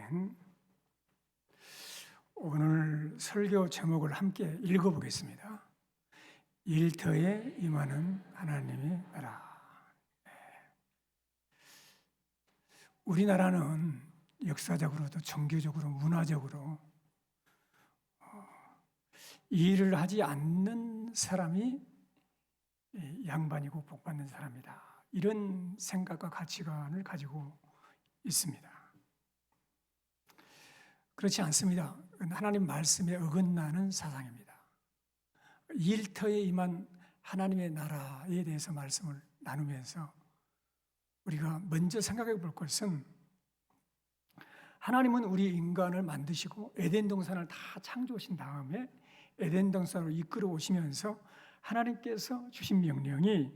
아멘. 오늘 설교 제목을 함께 읽어보겠습니다. 일터에 임하는 하나님의 나라. 우리나라는 역사적으로도 종교적으로 문화적으로 이 일을 하지 않는 사람이 양반이고 복받는 사람이다. 이런 생각과 가치관을 가지고 있습니다. 그렇지 않습니다. 하나님 말씀에 어긋나는 사상입니다. 일터에 임한 하나님의 나라에 대해서 말씀을 나누면서 우리가 먼저 생각해 볼 것은, 하나님은 우리 인간을 만드시고 에덴 동산을 다 창조하신 다음에 에덴 동산으로 이끌어 오시면서 하나님께서 주신 명령이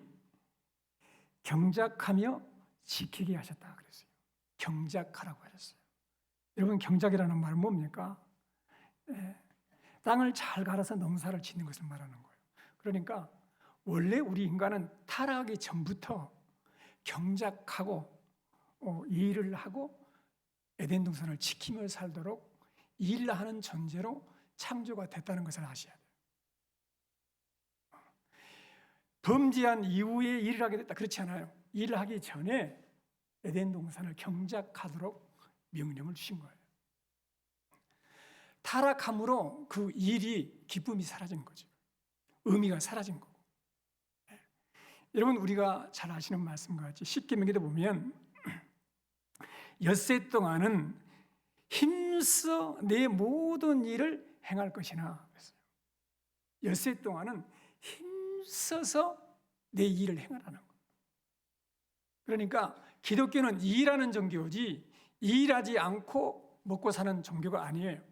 경작하며 지키게 하셨다 그랬어요. 경작하라고 하셨어요. 여러분, 경작이라는 말은 뭡니까? 땅을 잘 갈아서 농사를 짓는 것을 말하는 거예요. 그러니까 원래 우리 인간은 타락하기 전부터 경작하고 일을 하고 에덴 동산을 지키며 살도록 일하는 존재로 창조가 됐다는 것을 아셔야 돼요. 범죄한 이후에 일을 하게 됐다, 그렇지 않아요. 일을 하기 전에 에덴 동산을 경작하도록 명령을 주신 거예요. 타락함으로 그 일이 기쁨이 사라진 거죠. 의미가 사라진 거고. 여러분, 우리가 잘 아시는 말씀과 같이 십계명에도 보면 엿새 동안은 힘써 내 모든 일을 행할 것이나 그랬어요. 엿새 동안은 힘써서 내 일을 행하라는 거예요. 그러니까 기독교는 일하는 종교지 일하지 않고 먹고 사는 종교가 아니에요.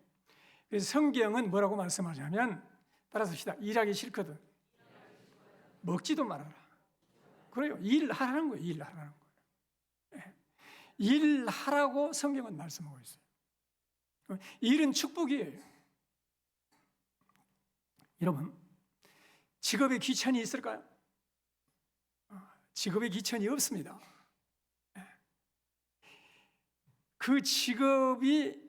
그래서 성경은 뭐라고 말씀하냐면, 따라서 합시다. 일하기 싫거든 먹지도 말아라. 그래요. 일하라는 거예요. 일하라는 거예요. 일하라고 성경은 말씀하고 있어요. 일은 축복이에요. 여러분, 직업에 귀천이 있을까요? 직업에 귀천이 없습니다. 그 직업이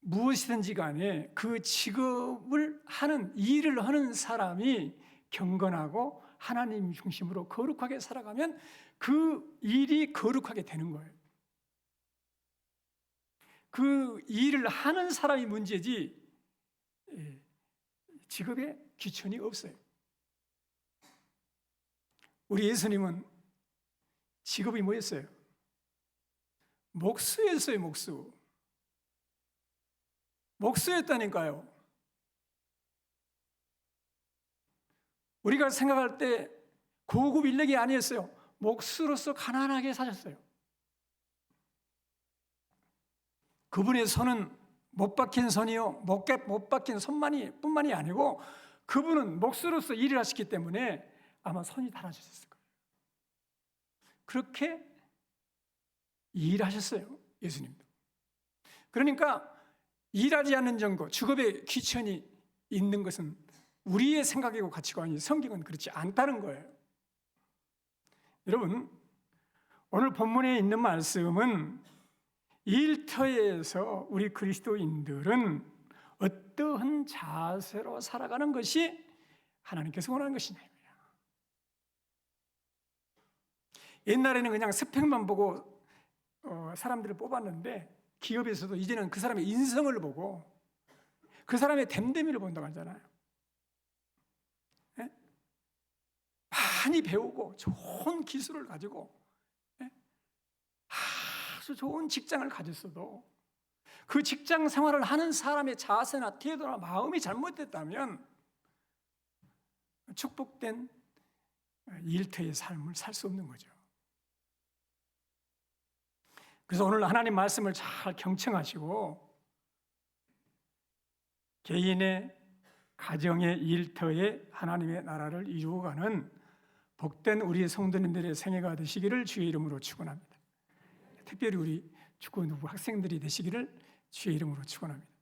무엇이든지 간에 그 직업을 하는, 일을 하는 사람이 경건하고 하나님 중심으로 거룩하게 살아가면 그 일이 거룩하게 되는 거예요. 그 일을 하는 사람이 문제지 직업에 귀천이 없어요. 우리 예수님은 직업이 뭐였어요? 목수였어요. 목수. 목수였다니까요. 우리가 생각할 때 고급 인력이 아니었어요. 목수로서 가난하게 사셨어요. 그분의 손은 못 박힌 손이요, 못 박힌 손만이 뿐만이 아니고 그분은 목수로서 일을 하셨기 때문에 아마 손이 닳아졌을 거예요. 그렇게 일하셨어요, 예수님도. 그러니까 일하지 않는 정도, 직업에 귀천이 있는 것은 우리의 생각이고 가치관이, 성경은 그렇지 않다는 거예요. 여러분, 오늘 본문에 있는 말씀은 일터에서 우리 그리스도인들은 어떠한 자세로 살아가는 것이 하나님께서 원하는 것이냐. 옛날에는 그냥 스펙만 보고 사람들을 뽑았는데, 기업에서도 이제는 그 사람의 인성을 보고 그 사람의 됨됨이를 본다고 하잖아요. 많이 배우고 좋은 기술을 가지고 아주 좋은 직장을 가졌어도 그 직장 생활을 하는 사람의 자세나 태도나 마음이 잘못됐다면 축복된 일터의 삶을 살 수 없는 거죠. 그래서 오늘 하나님 말씀을 잘 경청하시고 개인의 가정의 일터에 하나님의 나라를 이루어가는 복된 우리 성도님들의 생애가 되시기를 주의 이름으로 축원합니다. 특별히 우리 축구부 학생들이 되시기를 주의 이름으로 축원합니다.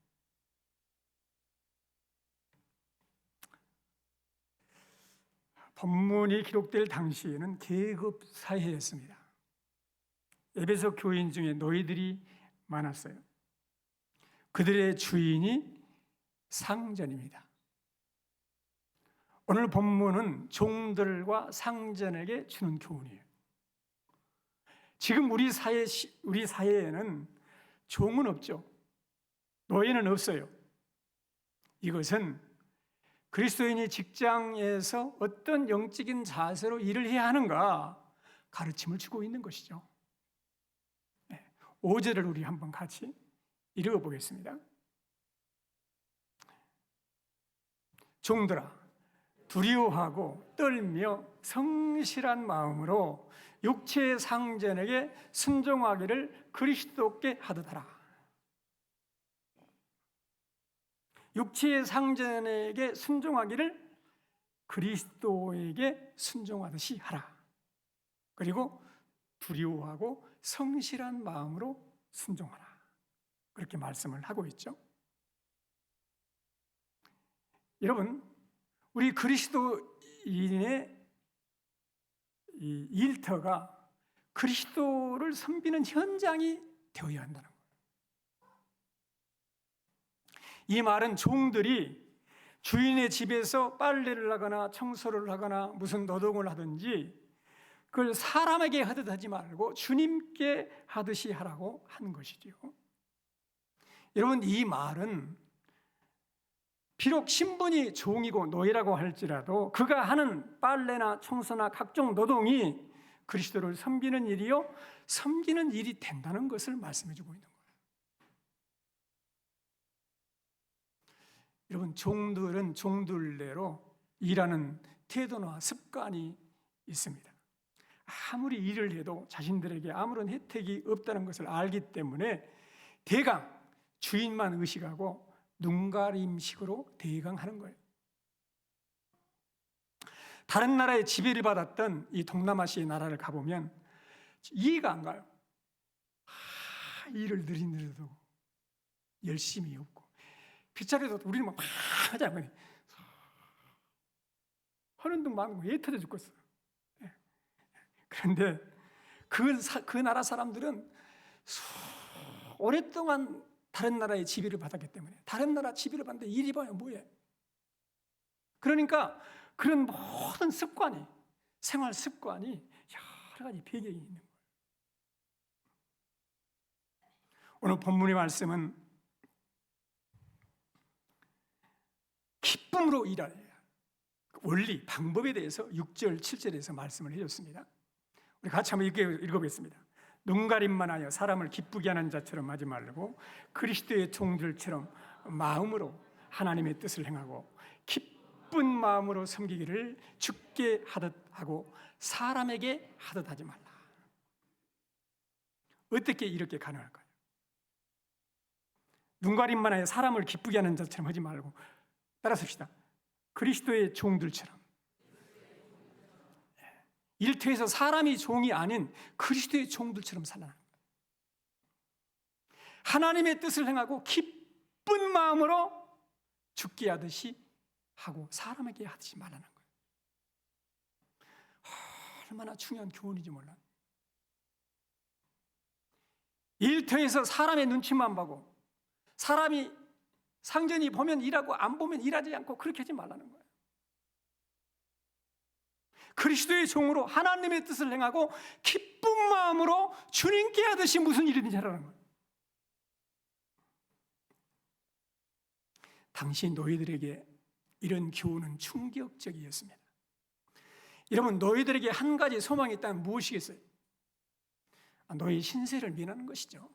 본문이 기록될 당시에는 계급 사회였습니다. 에베소 교인 중에 노예들이 많았어요. 그들의 주인이 상전입니다. 오늘 본문은 종들과 상전에게 주는 교훈이에요. 지금 우리 사회에는 종은 없죠. 노예는 없어요. 이것은 그리스도인이 직장에서 어떤 영적인 자세로 일을 해야 하는가 가르침을 주고 있는 것이죠. 5절을 우리 한번 같이 읽어보겠습니다. 종들아, 두려워하고 떨며 성실한 마음으로 육체의 상전에게 순종하기를 그리스도께 하듯 하라. 육체의 상전에게 순종하기를 그리스도에게 순종하듯이 하라. 그리고 두려워하고 성실한 마음으로 순종하라. 그렇게 말씀을 하고 있죠. 여러분, 우리 그리스도인의 이 일터가 그리스도를 섬기는 현장이 되어야 한다는 거예요. 이 말은 종들이 주인의 집에서 빨래를 하거나 청소를 하거나 무슨 노동을 하든지 그걸 사람에게 하듯 하지 말고 주님께 하듯이 하라고 하는 것이지요. 여러분, 이 말은 비록 신분이 종이고 노예라고 할지라도 그가 하는 빨래나 청소나 각종 노동이 그리스도를 섬기는 일이요, 섬기는 일이 된다는 것을 말씀해 주고 있는 거예요. 여러분, 종들은 종들대로 일하는 태도나 습관이 있습니다. 아무리 일을 해도 자신들에게 아무런 혜택이 없다는 것을 알기 때문에 대강 주인만 의식하고 눈가림식으로 대강하는 거예요. 다른 나라의 지배를 받았던 이 동남아시아의 나라를 가보면 이해가 안 가요. 일을 느리느리도 열심히 없고 빗자루도 우리는 막 하자고 하는 둥 마는 거 애 터져 죽겠어. 그런데 그 나라 사람들은 오랫동안 다른 나라의 지배를 받았기 때문에 다른 나라 지배를 받는데 일이 봐야 뭐해? 그러니까 그런 모든 습관이, 생활 습관이 여러 가지 배경이 있는 거예요. 오늘 본문의 말씀은 기쁨으로 일하라. 원리, 방법에 대해서 6절, 7절에서 말씀을 해줬습니다. 우리 같이 한번 읽어보겠습니다. 눈가림만 하여 사람을 기쁘게 하는 자처럼 하지 말고 그리스도의 종들처럼 마음으로 하나님의 뜻을 행하고 기쁜 마음으로 섬기기를 주께 하듯 하고 사람에게 하듯 하지 말라. 어떻게 이렇게 가능할까요? 눈가림만 하여 사람을 기쁘게 하는 자처럼 하지 말고, 따라섭시다. 그리스도의 종들처럼. 일터에서 사람이 종이 아닌 그리스도의 종들처럼 살아라. 하나님의 뜻을 행하고 기쁜 마음으로 주께 하듯이 하고 사람에게 하듯이 말하는 거예요. 얼마나 중요한 교훈인지 몰라. 일터에서 사람의 눈치만 보고 사람이 상전이 보면 일하고 안 보면 일하지 않고 그렇게 하지 말라는 거예요. 그리스도의 종으로 하나님의 뜻을 행하고 기쁜 마음으로 주님께 하듯이 무슨 일이든지 하라는 거예요. 당시 노예들에게 이런 교훈은 충격적이었습니다. 여러분, 노예들에게 한 가지 소망이 있다면 무엇이겠어요? 노예 신세를 면하는 것이죠.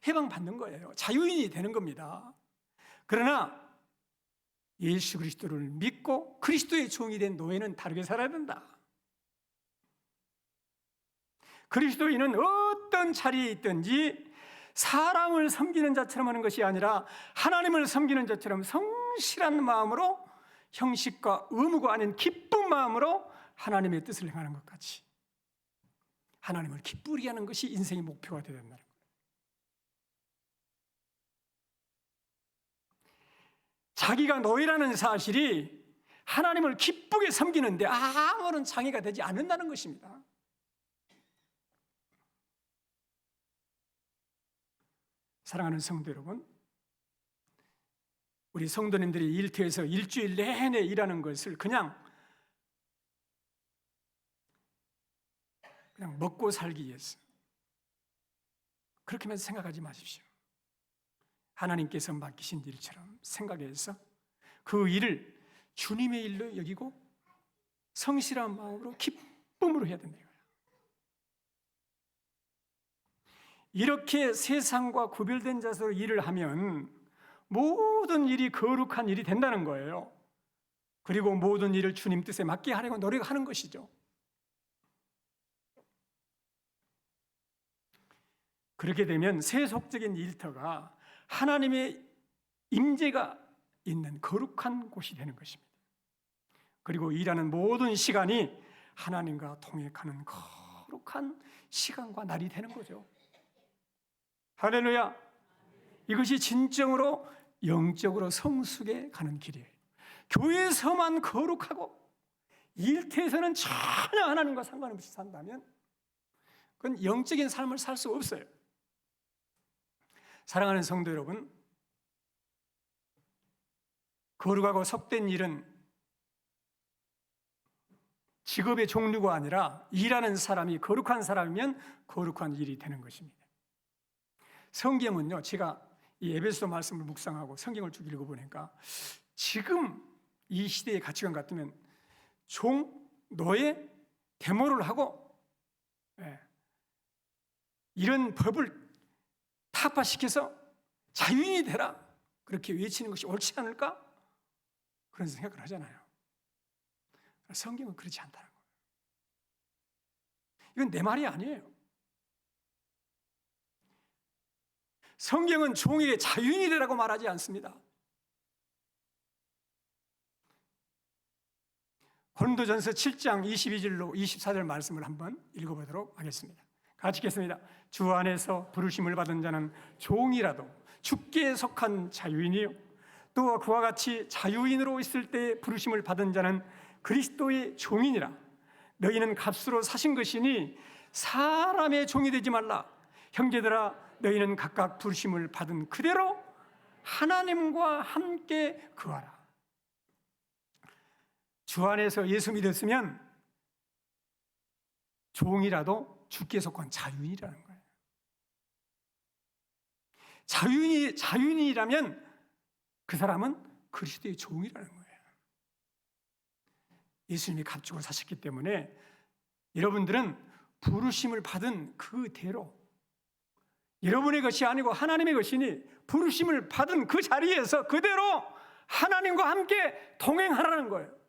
해방받는 거예요. 자유인이 되는 겁니다. 그러나 예수 그리스도를 믿고 그리스도의 종이 된 노예는 다르게 살아야 된다. 그리스도인은 어떤 자리에 있든지 사람을 섬기는 자처럼 하는 것이 아니라 하나님을 섬기는 자처럼 성실한 마음으로 형식과 의무가 아닌 기쁜 마음으로 하나님의 뜻을 행하는 것 같이 하나님을 기쁘게 하는 것이 인생의 목표가 되어야 된다는 거예요. 자기가 노예라는 사실이 하나님을 기쁘게 섬기는데 아무런 장애가 되지 않는다는 것입니다. 사랑하는 성도 여러분, 우리 성도님들이 일터에서 일주일 내내 일하는 것을 그냥 먹고 살기 위해서 그렇게만 생각하지 마십시오. 하나님께서 맡기신 일처럼 생각해서 그 일을 주님의 일로 여기고 성실한 마음으로 기쁨으로 해야 된다. 이렇게 세상과 구별된 자세로 일을 하면 모든 일이 거룩한 일이 된다는 거예요. 그리고 모든 일을 주님 뜻에 맞게 하려고 노력하는 것이죠. 그렇게 되면 세속적인 일터가 하나님의 임재가 있는 거룩한 곳이 되는 것입니다. 그리고 일하는 모든 시간이 하나님과 동행하는 거룩한 시간과 날이 되는 거죠. 할렐루야! 이것이 진정으로 영적으로 성숙에 가는 길이에요. 교회에서만 거룩하고 일터에서는 전혀 하나님과 상관없이 산다면 그건 영적인 삶을 살 수 없어요. 사랑하는 성도 여러분, 거룩하고 속된 일은 직업의 종류가 아니라 일하는 사람이 거룩한 사람이면 거룩한 일이 되는 것입니다. 성경은요, 제가 이 에베소 말씀을 묵상하고 성경을 쭉 읽어보니까 지금 이 시대의 가치관 같으면 종, 노예, 데모를 하고 이런 법을 타파시켜서 자유인이 되라 그렇게 외치는 것이 옳지 않을까? 그런 생각을 하잖아요. 성경은 그렇지 않다는 거예요. 이건 내 말이 아니에요. 성경은 종에게 자유인이 되라고 말하지 않습니다. 고린도전서 7장 22절로 24절 말씀을 한번 읽어보도록 하겠습니다. 같이 읽겠습니다. 주 안에서 부르심을 받은 자는 종이라도 주께 속한 자유인이요, 또 그와 같이 자유인으로 있을 때 부르심을 받은 자는 그리스도의 종이니라. 너희는 값으로 사신 것이니 사람의 종이 되지 말라. 형제들아, 너희는 각각 부르심을 받은 그대로 하나님과 함께 거하라. 주 안에서 예수 믿었으면 종이라도 주께 속한 자유인이라는 거예요. 자유인이라면 그 사람은 그리스도의 종이라는 거예요. 예수님이 값주고 사셨기 때문에 여러분들은 부르심을 받은 그대로, 여러분의 것이 아니고 하나님의 것이니 부르심을 받은 그 자리에서 그대로 하나님과 함께 동행하라는 거예요.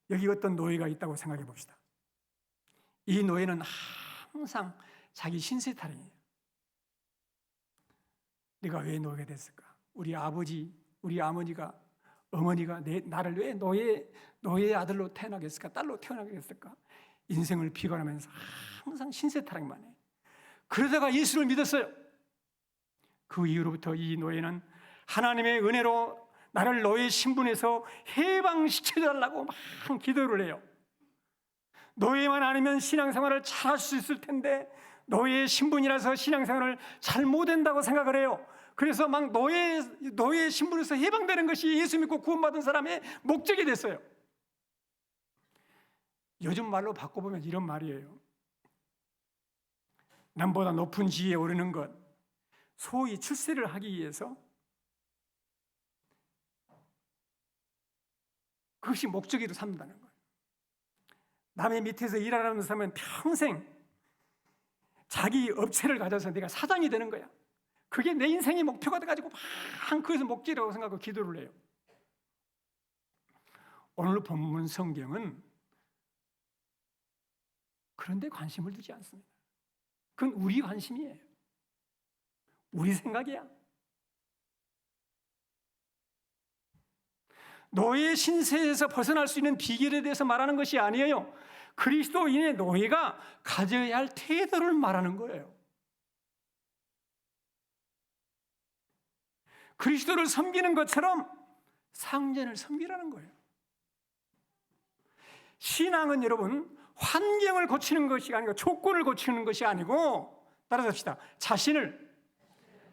여기 어떤 노예가 있다고 생각해 봅시다. 이 노예는 항상 자기 신세 타령이에요. 내가 왜 노예가 됐을까? 우리 아버지, 우리 어머니가 나를 왜 노예의 아들로 태어나겠을까? 딸로 태어나겠을까? 인생을 비관하면서 항상 신세 타령만 해. 그러다가 예수를 믿었어요. 그 이후로부터 이 노예는 하나님의 은혜로 나를 노예 신분에서 해방시켜달라고 막 기도를 해요. 노예만 아니면 신앙생활을 잘 할 수 있을 텐데 노예 신분이라서 신앙생활을 잘 못한다고 생각을 해요. 그래서 막 노예 신분에서 해방되는 것이 예수 믿고 구원받은 사람의 목적이 됐어요. 요즘 말로 바꿔보면 이런 말이에요. 남보다 높은 지위에 오르는 것, 소위 출세를 하기 위해서 그것이 목적으로 삼는다는 거예요. 남의 밑에서 일하는 사람은 평생 자기 업체를 가져서 내가 사장이 되는 거야. 그게 내 인생의 목표가 돼가지고 막 그것을 목적이라고 생각하고 기도를 해요. 오늘 본문 성경은 그런데 관심을 두지 않습니다. 그건 우리 관심이에요. 우리 생각이야. 노예 신세에서 벗어날 수 있는 비결에 대해서 말하는 것이 아니에요. 그리스도인의 노예가 가져야 할 태도를 말하는 거예요. 그리스도를 섬기는 것처럼 상전을 섬기라는 거예요. 신앙은 여러분 환경을 고치는 것이 아니고 조건을 고치는 것이 아니고, 따라잡시다. 자신을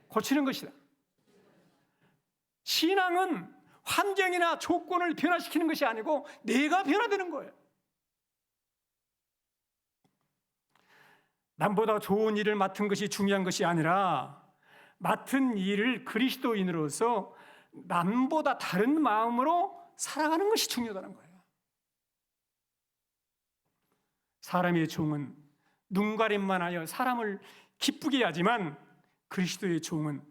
고치는 것이다. 신앙은 환경이나 조건을 변화시키는 것이 아니고 내가 변화되는 거예요. 남보다 좋은 일을 맡은 것이 중요한 것이 아니라 맡은 일을 그리스도인으로서 남보다 다른 마음으로 살아가는 것이 중요하다는 거예요. 사람의 종은 눈가림만 하여 사람을 기쁘게 하지만 그리스도의 종은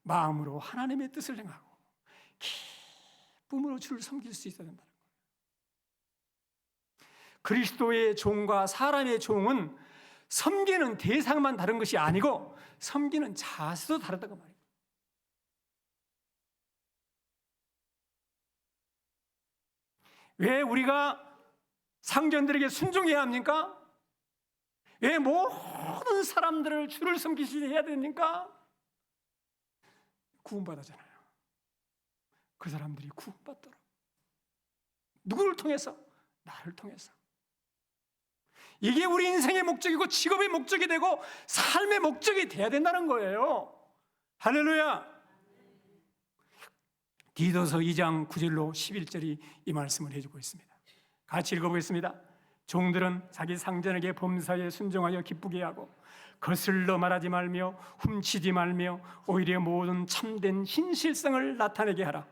마음으로 하나님의 뜻을 행하고 기쁨으로 주를 섬길 수 있어야 된다는 거예요. 그리스도의 종과 사람의 종은 섬기는 대상만 다른 것이 아니고 섬기는 자세도 다르다고 말이에요. 왜 우리가 상전들에게 순종해야 합니까? 왜 모든 사람들을 주를 섬기시게 해야 됩니까? 구원받았잖아요. 그 사람들이 구원받도록. 누구를 통해서? 나를 통해서. 이게 우리 인생의 목적이고 직업의 목적이 되고 삶의 목적이 돼야 된다는 거예요. 할렐루야. 디도서 2장 9절로 11절이 이 말씀을 해주고 있습니다. 같이 읽어보겠습니다. 종들은 자기 상전에게 범사에 순종하여 기쁘게 하고 거슬러 말하지 말며 훔치지 말며 오히려 모든 참된 신실성을 나타내게 하라.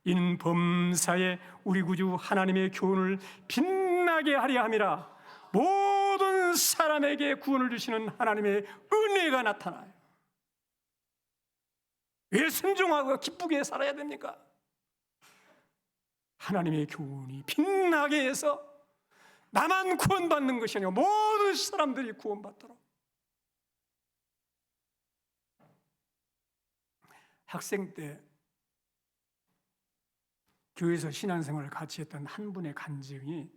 이는 범사에 우리 구주 하나님의 교훈을 빛나게 하려 함이라. 모든 사람에게 구원을 주시는 하나님의 은혜가 나타나요. 왜 순종하고 기쁘게 살아야 됩니까? 하나님의 교훈이 빛나게 해서 나만 구원받는 것이 아니고 모든 사람들이 구원받도록. 학생 때 교회에서 신앙생활을 같이 했던 한 분의 간증이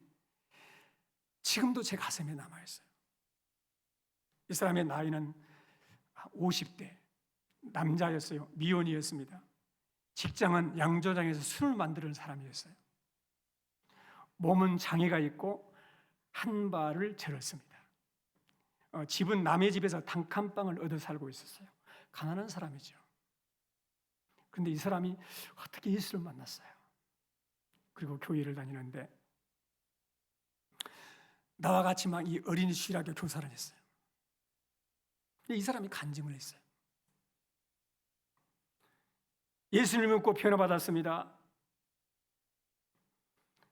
지금도 제 가슴에 남아있어요. 이 사람의 나이는 50대 남자였어요. 미혼이었습니다. 직장은 양조장에서 술을 만드는 사람이었어요. 몸은 장애가 있고 한 발을 절었습니다. 집은 남의 집에서 단칸방을 얻어 살고 있었어요. 가난한 사람이죠. 그런데 이 사람이 어떻게 예수를 만났어요. 그리고 교회를 다니는데 나와 같이 막 이 어린이 주일학교 교사를 했어요. 이 사람이 간증을 했어요. 예수님을 믿고 변화받았습니다.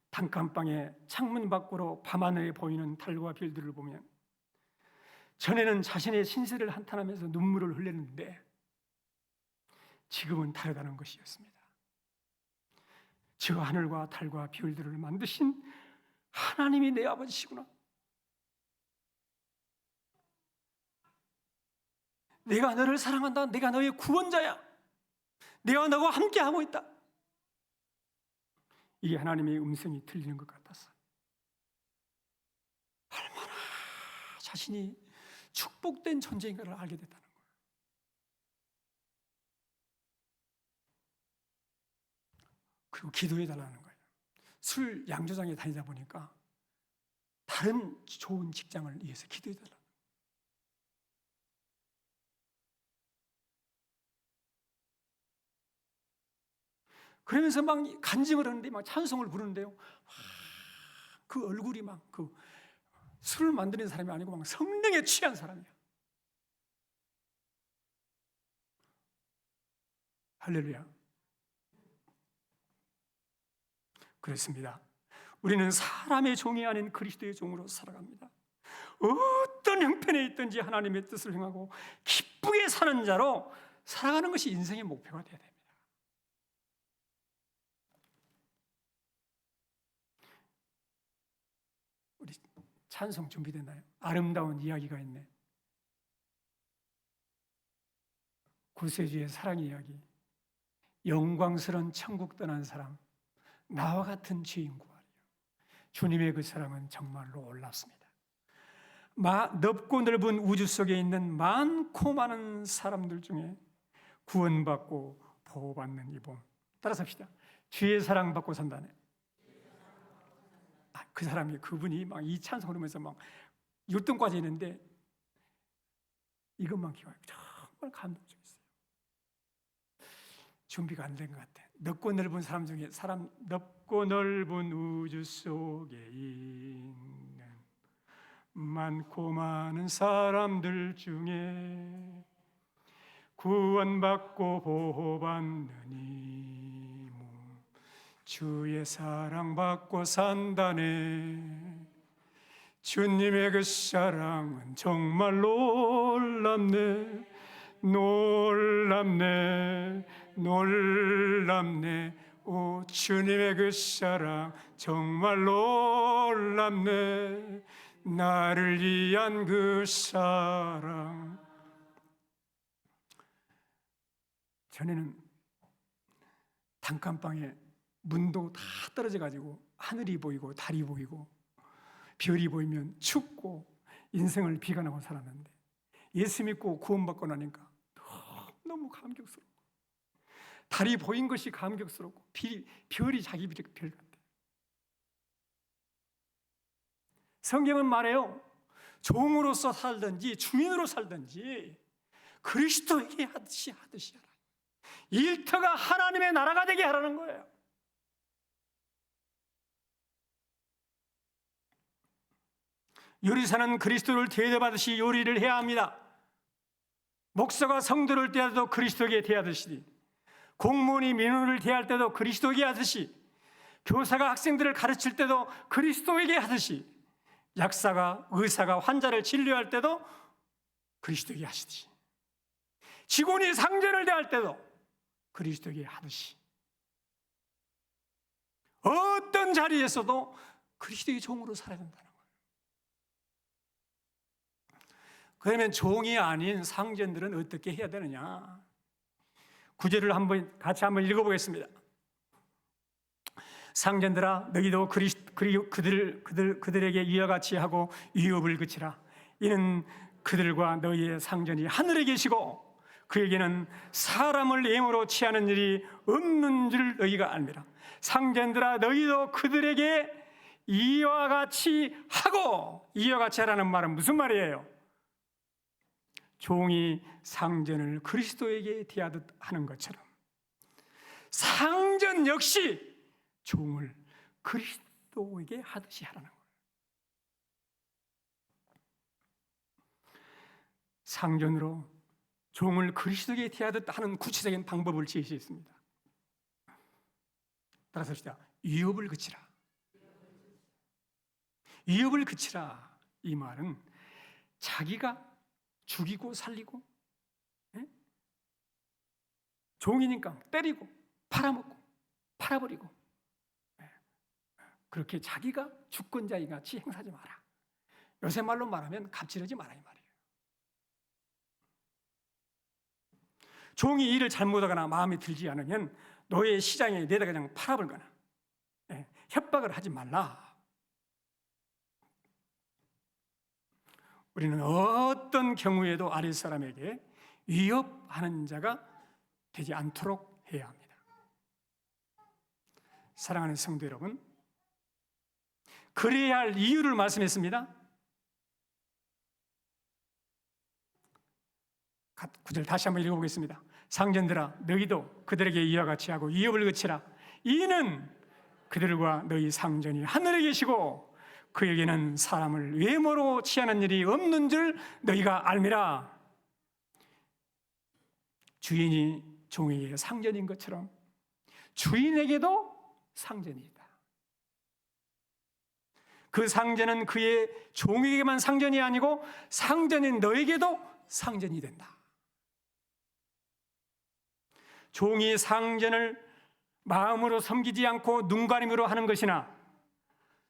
단칸방에 창문 밖으로 밤하늘에 보이는 달과 별들을 보면 전에는 자신의 신세를 한탄하면서 눈물을 흘렸는데 지금은 다르다는 것이었습니다. 저 하늘과 달과 별들을 만드신 하나님이 내 아버지시구나. 내가 너를 사랑한다. 내가 너의 구원자야. 내가 너와 함께하고 있다. 이게 하나님의 음성이 들리는 것 같았어요. 얼마나 자신이 축복된 존재인가를 알게 됐다는 거예요. 그리고 기도해달라는 거예요. 술 양조장에 다니다 보니까 다른 좋은 직장을 위해서 기도해달라. 그러면서 막 간증을 하는데 막 찬송을 부르는데요. 그 얼굴이 막 그 술을 만드는 사람이 아니고 막 성령에 취한 사람이에요. 할렐루야. 그렇습니다. 우리는 사람의 종이 아닌 그리스도의 종으로 살아갑니다. 어떤 형편에 있든지 하나님의 뜻을 행하고 기쁘게 사는 자로 살아가는 것이 인생의 목표가 되어야 됩니다. 우리 찬송 준비됐나요? 아름다운 이야기가 있네. 구세주의 사랑 이야기. 영광스러운 천국 떠난 사람, 나와 같은 죄인 구하리요. 주님의 그 사랑은 정말로 올랐습니다. 넓고 넓은 우주 속에 있는 많고 많은 사람들 중에 구원받고 보호받는 이 봄. 따라서 합시다. 주의 사랑 받고 산다네. 그 사람이 그분이 막 이 찬송을 하면서 막 율동까지 했는데 이것만 기억해요. 정말 감동적이었어요. 준비가 안 된 것 같아. 넓고 넓은 사람 중에 넓고 넓은 우주 속에 있는 많고 많은 사람들 중에 구원받고 보호받는 이 몸, 주의 사랑받고 산다네. 주님의 그 사랑은 정말 놀랍네. 놀랍네. 놀랍네. 오, 주님의 그 사랑 정말 놀랍네. 나를 위한 그 사랑. 전에는 단칸방에 문도 다 떨어져 가지고 하늘이 보이고 달이 보이고 별이 보이면 춥고 인생을 비관하고 살았는데, 예수 믿고 구원받고 나니까 너무 감격스럽고, 달이 보인 것이 감격스럽고, 별이 자기 별 같아. 성경은 말해요. 종으로서 살든지 주인으로 살든지 그리스도에게 하듯이 하라. 일터가 하나님의 나라가 되게 하라는 거예요. 요리사는 그리스도를 대접하듯이 요리를 해야 합니다. 목사가 성도를 대하도 그리스도에게 대하듯이, 공무원이 민원을 대할 때도 그리스도에게 하듯이, 교사가 학생들을 가르칠 때도 그리스도에게 하듯이, 약사가 의사가 환자를 진료할 때도 그리스도에게 하시듯이, 직원이 상전을 대할 때도 그리스도에게 하듯이, 어떤 자리에서도 그리스도의 종으로 살아야 된다는 거예요. 그러면 종이 아닌 상전들은 어떻게 해야 되느냐? 구절을 같이 한번 읽어보겠습니다. 상전들아, 너희도 그들에게 이와 같이 하고 위협을 그치라. 이는 그들과 너희의 상전이 하늘에 계시고 그에게는 사람을 예물로 취하는 일이 없는 줄 너희가 알미라. 상전들아, 너희도 그들에게 이와 같이 하고. 이와 같이 하라는 말은 무슨 말이에요? 종이 상전을 그리스도에게 대하듯 하는 것처럼 상전 역시 종을 그리스도에게 하듯이 하라는 거예요. 상전으로 종을 그리스도에게 대하듯 하는 구체적인 방법을 제시했습니다. 따라서 합시다. 위협을 그치라. 위협을 그치라. 이 말은 자기가 죽이고 살리고, 종이니까 때리고 팔아먹고 팔아버리고, 그렇게 자기가 주권자인 같이 행사하지 마라. 요새 말로 말하면 갑질하지 마라 이 말이에요. 종이 일을 잘못하거나 마음에 들지 않으면 노예 시장에 내다 그냥 팔아버리거나 협박을 하지 말라. 우리는 어떤 경우에도 아랫사람에게 위협하는 자가 되지 않도록 해야 합니다. 사랑하는 성도 여러분, 그래야 할 이유를 말씀했습니다. 9절 다시 한번 읽어보겠습니다. 상전들아, 너희도 그들에게 이와 같이 하고 위협을 그치라. 이는 그들과 너희 상전이 하늘에 계시고 그에게는 사람을 외모로 취하는 일이 없는 줄 너희가 알미라. 주인이 종에게 상전인 것처럼 주인에게도 상전이 있다. 그 상전은 그의 종에게만 상전이 아니고 상전인 너에게도 상전이 된다. 종이 상전을 마음으로 섬기지 않고 눈가림으로 하는 것이나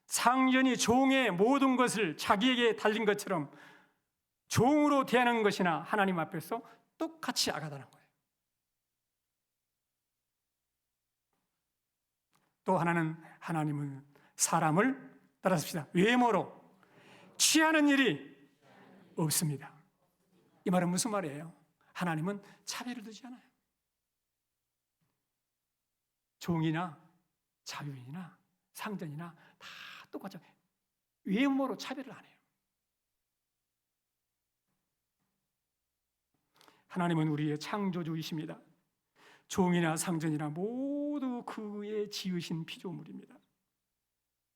상전이 종의 모든 것을 자기에게 달린 것처럼 종으로 대하는 것이나 하나님 앞에서 똑같이 악하다는 거예요. 또 하나는 하나님은 사람을 따라합시다. 외모로 취하는 일이 없습니다. 이 말은 무슨 말이에요? 하나님은 차별을 두지 않아요. 종이나 자유인이나 상전이나 다 똑같죠. 외모로 차별을 안 해요. 하나님은 우리의 창조주이십니다. 종이나 상전이나 모두 그의 지으신 피조물입니다.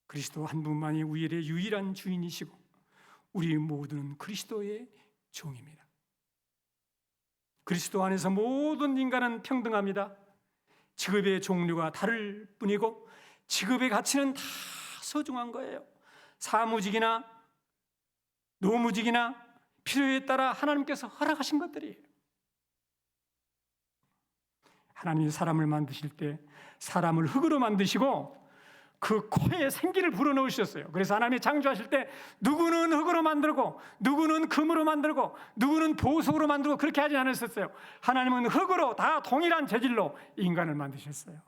그리스도 한 분만이 우리의 유일한 주인이시고 우리 모두는 그리스도의 종입니다. 그리스도 안에서 모든 인간은 평등합니다. 직업의 종류가 다를 뿐이고 직업의 가치는 다 소중한 거예요. 사무직이나 노무직이나 필요에 따라 하나님께서 허락하신 것들이에요. 하나님이 사람을 만드실 때 사람을 흙으로 만드시고 그 코에 생기를 불어넣으셨어요. 그래서 하나님이 창조하실 때 누구는 흙으로 만들고 누구는 금으로 만들고 누구는 보석으로 만들고 그렇게 하지 않으셨어요. 하나님은 흙으로 다 동일한 재질로 인간을 만드셨어요.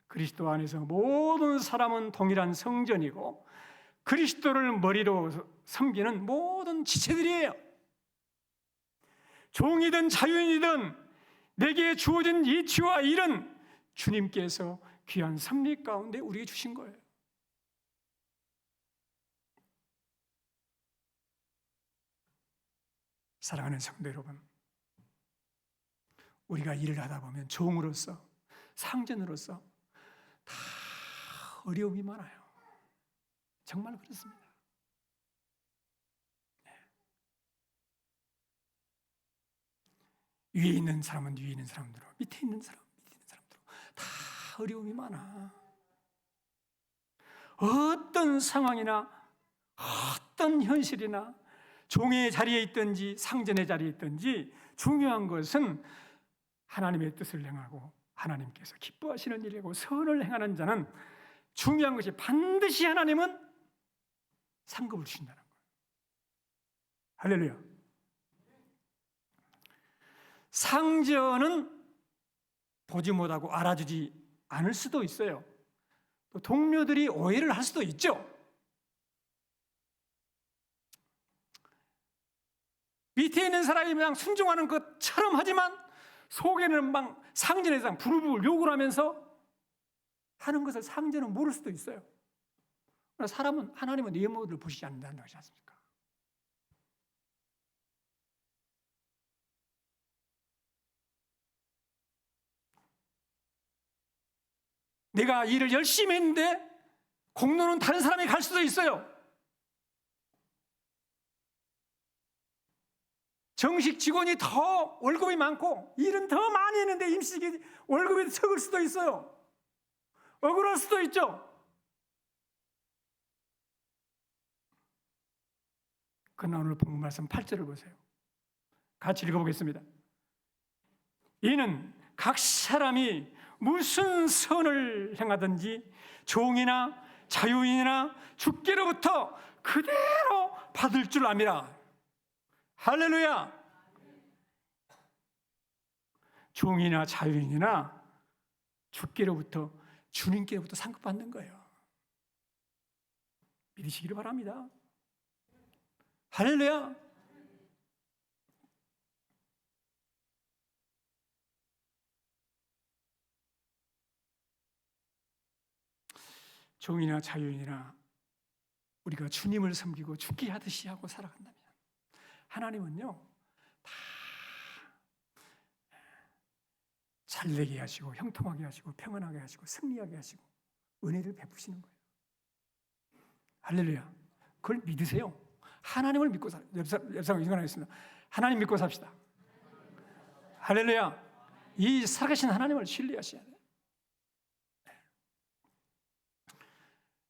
그리스도 안에서 모든 사람은 동일한 성전이고 그리스도를 머리로 섬기는 모든 지체들이에요. 종이든 자유인이든 내게 주어진 이치와 일은 주님께서 귀한 섭리 가운데 우리에게 주신 거예요. 사랑하는 성도 여러분, 우리가 일을 하다 보면 종으로서, 상전으로서 다 어려움이 많아요. 정말 그렇습니다. 위에 있는 사람은 위에 있는 사람대로, 밑에 있는 사람은 밑에 있는 사람대로 다 어려움이 많아. 어떤 상황이나 어떤 현실이나 종의 자리에 있든지 상전의 자리에 있든지 중요한 것은 하나님의 뜻을 행하고 하나님께서 기뻐하시는 일이고 선을 행하는 자는 중요한 것이 반드시 하나님은 상급을 주신다는 거예요. 할렐루야. 상전은 보지 못하고 알아주지 않을 수도 있어요. 또 동료들이 오해를 할 수도 있죠. 밑에 있는 사람이 그냥 순종하는 것처럼 하지만 속에는 막 상전에 대한 부르르 욕을 하면서 하는 것을 상전은 모를 수도 있어요. 그러나 사람은 하나님은 외모를 보시지 않는다는 것이지 않습니까? 내가 일을 열심히 했는데 공로는 다른 사람이 갈 수도 있어요. 정식 직원이 더 월급이 많고 일은 더 많이 했는데 임식이 월급이 적을 수도 있어요. 억울할 수도 있죠. 그러나 오늘 본문 말씀 8절을 보세요. 같이 읽어보겠습니다. 이는 각 사람이 무슨 선을 행하든지 종이나 자유인이나 주께로부터 그대로 받을 줄 압니다. 할렐루야. 종이나 자유인이나 주께로부터 주님께로부터 상급받는 거예요. 믿으시기를 바랍니다. 할렐루야. 종이나 자유인이나 우리가 주님을 섬기고 죽게 하듯이 하고 살아간다면 하나님은요 다 잘되게 하시고 형통하게 하시고 평안하게 하시고 승리하게 하시고 은혜를 베푸시는 거예요. 할렐루야. 그걸 믿으세요. 하나님을 믿고 옆사람 인간하겠습니다. 하나님 믿고 삽시다. 할렐루야. 이 살아계신 하나님을 신뢰하셔야 돼요.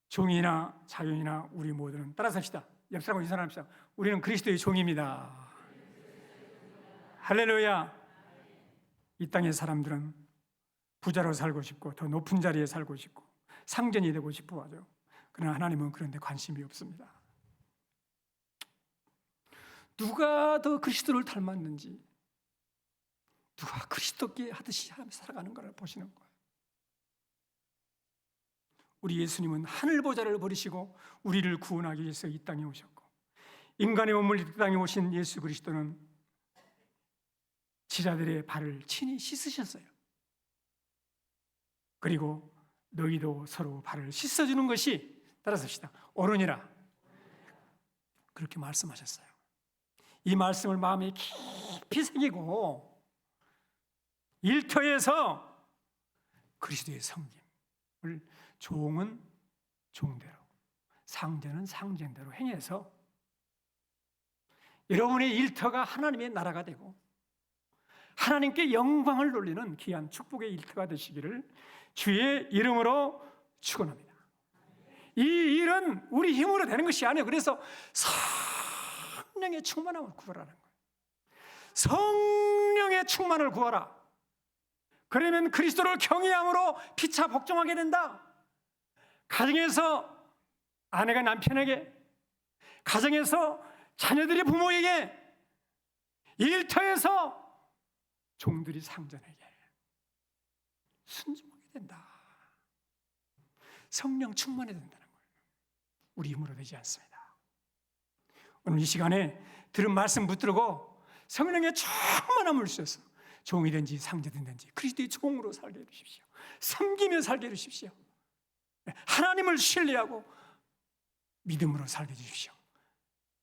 종이나 자유인이나 우리 모두는 따라 삽시다. 옆사람과 인사합시다. 우리는 그리스도의 종입니다. 할렐루야. 이 땅의 사람들은 부자로 살고 싶고 더 높은 자리에 살고 싶고 상전이 되고 싶어 하죠. 그러나 하나님은 그런 데 관심이 없습니다. 누가 더 그리스도를 닮았는지, 누가 그리스도께 하듯이 살아가는가를 보시는 거예요. 우리 예수님은 하늘 보좌를 버리시고 우리를 구원하기 위해서 이 땅에 오셨고, 인간의 몸을 이 땅에 오신 예수 그리스도는 지자들의 발을 친히 씻으셨어요. 그리고 너희도 서로 발을 씻어주는 것이, 따라서시다, 옳으니라, 그렇게 말씀하셨어요. 이 말씀을 마음에 깊이 새기고 일터에서 그리스도의 섬김을 종은 종대로, 상전은 상전대로 행해서 여러분의 일터가 하나님의 나라가 되고 하나님께 영광을 돌리는 귀한 축복의 일터가 되시기를 주의 이름으로 축원합니다. 이 일은 우리 힘으로 되는 것이 아니에요. 그래서 성령의 충만함을 구하라는 거예요. 성령의 충만을 구하라. 그러면 그리스도를 경외함으로 피차 복종하게 된다. 가정에서 아내가 남편에게, 가정에서 자녀들이 부모에게, 일터에서 종들이 상전에게 순종하게 된다. 성령 충만해야 된다는 거예요. 우리 힘으로 되지 않습니다. 오늘 이 시간에 들은 말씀 붙들고 성령의 충만함을 주셔서 종이든지 상제든지 그리스도의 종으로 살게 해주십시오. 섬기며 살게 해주십시오. 하나님을 신뢰하고 믿음으로 살게 해주십시오.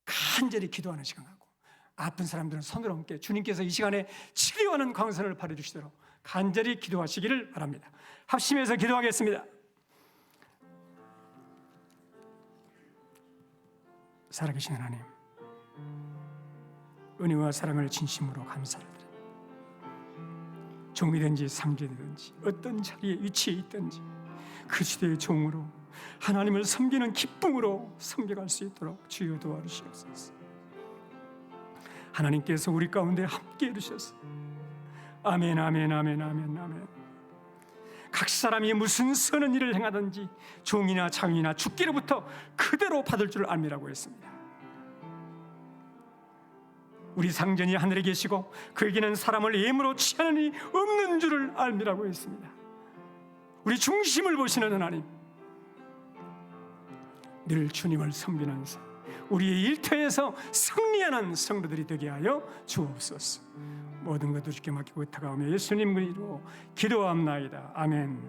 간절히 기도하는 시간 갖고 아픈 사람들은 손을 얹게 주님께서 이 시간에 치료하는 광선을 발해주시도록 간절히 기도하시기를 바랍니다. 합심해서 기도하겠습니다. 살아계신 하나님, 은혜와 사랑을 진심으로 감사드립니다. 종이든지 상제든지 어떤 자리에 위치해 있든지 그리스도의 종으로 하나님을 섬기는 기쁨으로 섬겨갈 수 있도록 주여 도와주시옵소서. 하나님께서 우리 가운데 함께해 주셔서 아멘, 아멘, 아멘, 아멘, 아멘. 각 사람이 무슨 선한 일을 행하든지 종이나 장이나 주께로부터 그대로 받을 줄 알미라고 했습니다. 우리 상전이 하늘에 계시고 그에게는 사람을 예물로 취하는 이 없는 줄을 알미라고 했습니다. 우리 중심을 보시는 하나님, 늘 주님을 섬기면서 우리의 일터에서 승리하는 성도들이 되게 하여 주옵소서. 모든 것도 주께 맡기고 다가오며 예수님 그리로 기도합나이다. 아멘.